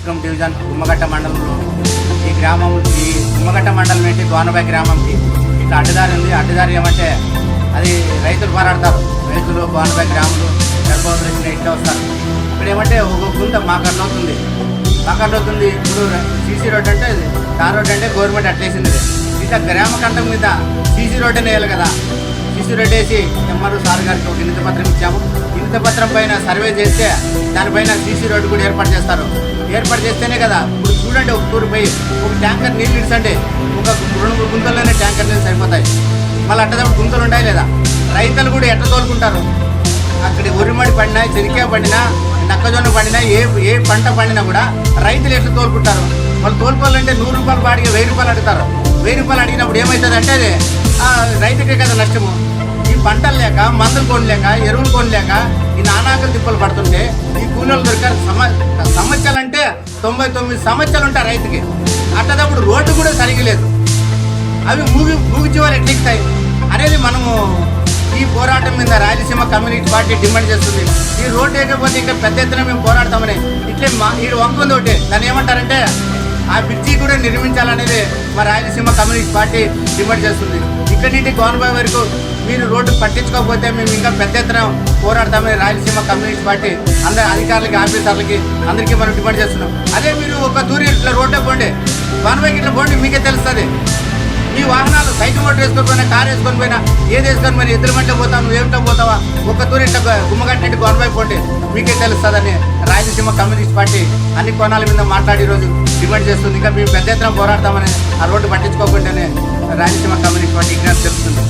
ముస్లిం division Gummagatta మండలంలో ఈ గ్రామం ఈ గుమ్మగట్ట మండలం ఏంటి గోనబాయి గ్రామంకి ఇట్లా అడ్డదారి ఉంది. అడ్డదారి ఏమంటే అది రైతులు పోరాడతారు. రైతులు గోనబాయి గ్రాములు గర్భవతులు ఇట్లా వస్తారు. ఇక్కడ ఏమంటే ఒక గుంత మాకట్లవుతుంది. ఇప్పుడు సీసీ రోడ్ అంటే తార్ రోడ్ అంటే గవర్నమెంట్ అట్లేసింది. ఇట్లా గ్రామ కంఠం మీద సీసీ రోడ్ అనే వేయాలి కదా. సీసీ రోడ్ వేసి ఎంఆర్ఓ సార్ గారికి ఒక వినతి పత్రం ఇచ్చాము. వినతి పత్రం పైన సర్వే చేస్తే దానిపైన సీసీ రోడ్డు కూడా ఏర్పాటు చేస్తారు. ఏర్పాటు చేస్తేనే కదా. ఇప్పుడు చూడండి, ఒక టూరు పోయి ఒక ట్యాంకర్ నీళ్ళు ఇచ్చండి, ఒక 2-3 గుంతల్లోనే ట్యాంకర్ నీళ్ళు సరిపోతాయి. మళ్ళీ అట్టదప్పుడు గుంతలు ఉంటాయి లేదా. రైతులు కూడా ఎట్ట తోలుకుంటారు. అక్కడ ఉరిమడి పడినా, చెనికాయ పడినా, నక్కజొన్న పడినా, ఏ పంట పండినా కూడా రైతులు ఎట్లా తోలుకుంటారు. వాళ్ళు తోలుకోవాలంటే 100 రూపాయలు బాడికి 1000 రూపాయలు అడుగుతారు. 1000 రూపాయలు అడిగినప్పుడు ఏమవుతుంది అంటే అది రైతుకే కదా నష్టము. ఈ పంటలు లేక, మందులు కొనలేక, ఎరువులు కొనలేక ఈ నానాకలు తిప్పలు పడుతుంటే ఈ కూలీలు దొరికారు. సమస్యలు అంటే 99 సమస్యలు ఉంటాయి రైతుకి. అట్టదప్పుడు రోడ్డు కూడా సరిగ్గా లేదు. అవి మూగిచేవారు ఎట్లెక్కుతాయి అనేది మనము ఈ పోరాటం మీద రాయలసీమ కమ్యూనిటీ పార్టీ డిమాండ్ చేస్తుంది. ఈ రోడ్డు వేయకపోతే ఇంకా పెద్ద ఎత్తున మేము పోరాడతామని. ఇట్లే ఈ వంకుంది ఒకటి, దాన్ని ఏమంటారంటే ఆ బ్రిడ్జి కూడా నిర్మించాలనేది మా రాయలసీమ కమ్యూనిటీ పార్టీ డిమాండ్ చేస్తుంది. ఇక్కడి నుండి గోనబాయి వరకు మీరు రోడ్డు పట్టించుకోకపోతే మేము ఇంకా పెద్ద ఎత్తున పోరాడతామని రాయలసీమ కమ్యూనిటీ పార్టీ అందరి అధికారులకి, ఆఫీసర్లకి అందరికీ మనం డిమాండ్ చేస్తున్నాం. అదే మీరు ఒక తూరి ఇట్లా రోడ్డే పోండి, గోనబాయికి ఇట్లా పోండి, మీకే తెలుస్తుంది. మీ వాహనాలు సైకిల్ మోటార్ వేసుకొని పోయినా, కారు వేసుకొని పోయినా, ఏది వేసుకొని పోయినా, ఎదురు మంటే పోతావు, నువ్వు ఏమిటో పోతావా, ఒక్క తూరి ఇట్లా గుమ్మగట్టి గోనబాయి పోండి, మీకే తెలుస్తుందని రాయలసీమ కమ్యూనిస్ట్ పార్టీ అన్ని కోణాల మీద మాట్లాడి ఈరోజు డిమాండ్ చేస్తుంది. ఇంకా మేము పెద్ద ఎత్తున పోరాడతామని ఆ రోడ్డు పట్టించుకోకుండానే రాయలసీమ కమ్యూనిస్ట్ పార్టీ విజ్ఞప్తి తెలుస్తుంది.